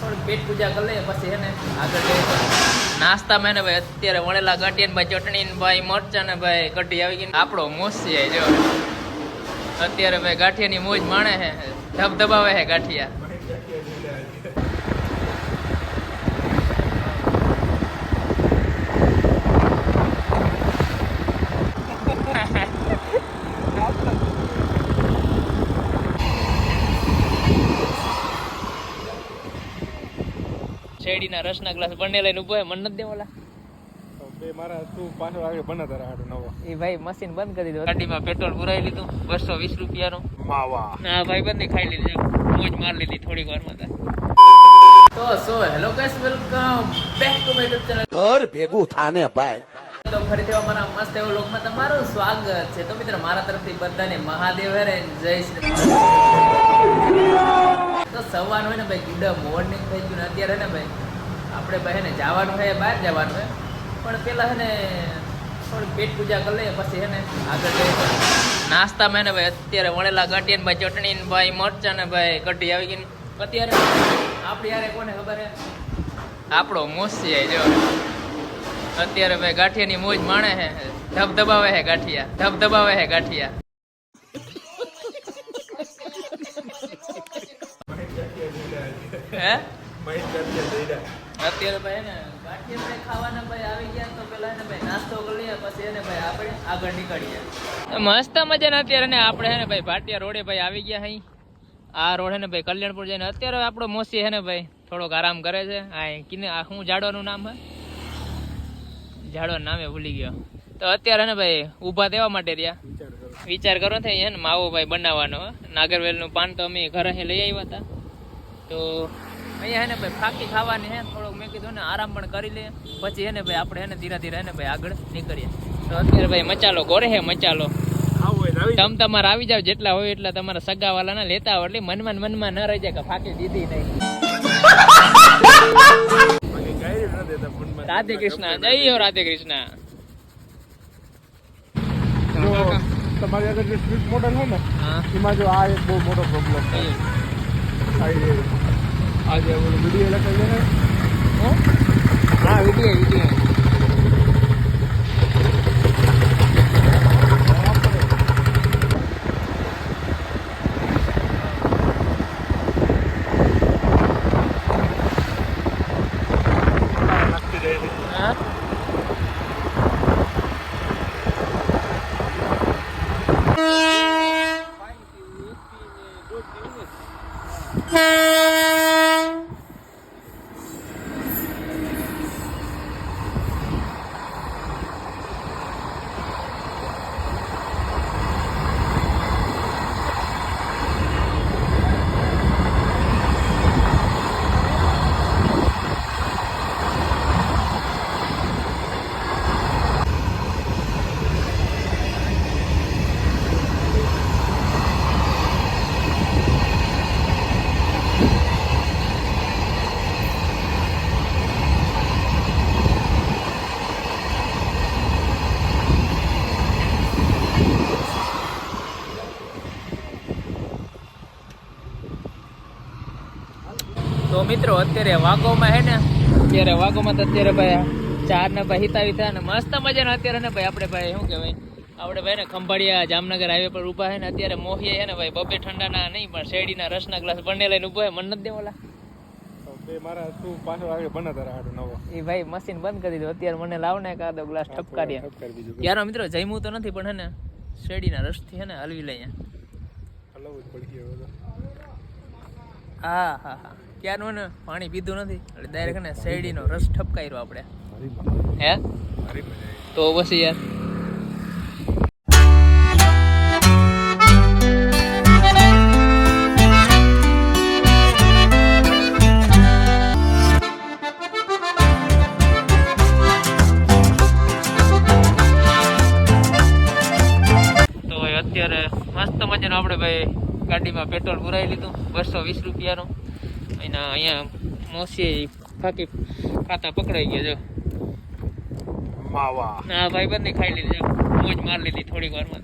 થોડી પેટ પૂજા કરી લઈએ પછી હે ને આગળ જઈએ નાસ્તામાં ને ભાઈ અત્યારે વણેલા ગાંઠિયા ભાઈ ચટણી ને ભાઈ મરચા ને ભાઈ કઢી આવી ગઈ આપણો મોસી જો અત્યારે ભાઈ ગાંઠિયાની મોજ માણે છે ધબધબાવે છે ગાંઠિયા શેરડીના રસના ગ્લાસ બંને લઈને ઉભો હે મન નથી દેવાલા બે મારા તું પાછો આગે બના તારા હાડું નવો એ ભાઈ મશીન બંધ કરી દીધું ગાડીમાં પેટ્રોલ પુરાઈ લીધું 220 રૂપિયાનું માવા હા ભાઈ બંને ખાઈ લીધી મોજ માર લીધી થોડી વારમાં તો so hello guys welcome back to my YouTube channel ઘર ભેગું થાને ભાઈ તો ફરીથી અમારા મસ્ત એવો લોકમાં તમારું સ્વાગત છે તો મિત્રો મારા તરફથી બધાને મહાદેવ હરે જય શ્રી તો સવાર હોય ને ભાઈ ગુડ મોર્નિંગ થઈ ગયું ને અત્યારે ને ભાઈ આપણે ભાઈ ને જવાનું છે બહાર જવાનું છે પણ પેલા હે ને થોડી પેટ પૂજા કરી લઈએ પછી હે ને આગળ જઈએ નાસ્તામાં ને ભાઈ અત્યારે વણેલા ગાંઠિયા ને ભાઈ ચટણી ને ભાઈ મરચા ને ભાઈ કઢી આવી ગઈ અત્યારે આપણી યારે કોને ખબર હે આપણો મોસી જો અત્યારે ભાઈ ગાંઠિયાની મોજ માણે છે ધબધબાવે છે ગાંઠિયા ધબધબાવે છે ગાંઠિયા હે અત્યારે ભાઈ ને ગાંઠિયા ખાવાના ભાઈ આવી ગયા તો પેલા ને ભાઈ નાસ્તો કરી લઈએ પછી એને ભાઈ આપણે આગળ નીકળીએ મસ્ત મજાના અત્યારે ને આપણે હે ને ભાઈ ભાટિયા રોડે ભાઈ આવી ગયા અહીં આ રોડ હે ને ભાઈ કલ્યાણપુર જઈને અત્યારે આપણો મોસી હે ને ભાઈ થોડોક આરામ કરે છે આ કિને આ શું જાડવાનું નામ હે ઝાડવાનું નામે ભૂલી ગયો તો અત્યારે ને ભાઈ ઊભા દેવા માટે રહ્યા વિચાર કરો થઈ હે ને માવો ભાઈ બનાવવાનો નાગરવેલનું પાન તો અમે ઘરે લઈ આવ્યા હતા તો અહીંયા હે ને ભાઈ ફાંકી ખાવાની હે થોડોક મેં કીધું ને આરામ પણ કરી લે પછી હે ને ભાઈ આપણે હે ને ધીરે ધીરે હે ને ભાઈ આગળ નીકળીએ તો અત્યારે ભાઈ મચાલો ગોરે હે મચાલો તમ તમારે આવી જાવ જેટલા હોય એટલા તમારા સગાવાલા ના લેતા હોય એટલે મનમાં ન રહી જાય કે ફાંકી દીધી નહીં રાધે કૃષ્ણ જય હો રાધે કૃષ્ણ તમારી આગળ જે સ્વીટ મોડલ હોય ને એમાં જો આ એક બહુ મોટો પ્રોબ્લેમ છે આજે ઓલો વિડીયો લખાઈ ને હા વિડીયો તો મિત્રો અત્યારે વાગોમાં હે ને અત્યારે વાગોમાં તો અત્યારે ભાઈ 4 ને ભાઈ હિતાવી થયા ને મસ્ત મજાના અત્યારે ને ભાઈ આપણે ભાઈ શું કહેવાય આપણે ભાઈ ને ખંભાળિયા જામનગર હાઈવે પર ઊભા છે ને અત્યારે મોહીએ છે ને ભાઈ બબે ઠંડાના નહીં પણ શેરડીના રસના ગ્લાસ બંને લઈને ઊભો હે મન નથી દેવાલા બે મારા તું પાછો આગે બના તારા હાડું નવો એ ભાઈ મશીન બંધ કરી દીધું અત્યારે મને લાવને કાદો ગ્લાસ ઠપકારી યાર મિત્રો જમ્યું તો નથી પણ હે ને શેરડીના રસથી હે ને હલવી લઈએ હલવું જ પડી ગયો હા હા હા ક્યારનું ને પાણી પીધું નથી એટલે ડાયરેક્ટ ને શેરડીનો રસ ઠપકાર્યો આપણે હે તો પછી યાર તો અત્યારે મસ્ત મજાનું આપણે ભાઈ ગાડીમાં પેટ્રોલ પુરાઈ લીધું 220 રૂપિયાનું એના અહીંયા મોસી ફાકી ખાતા પકડાઈ ગયા જો માવા હા ભાઈ બંને ખાઈ લીધી મોજ માર લીધી થોડીક વારમાં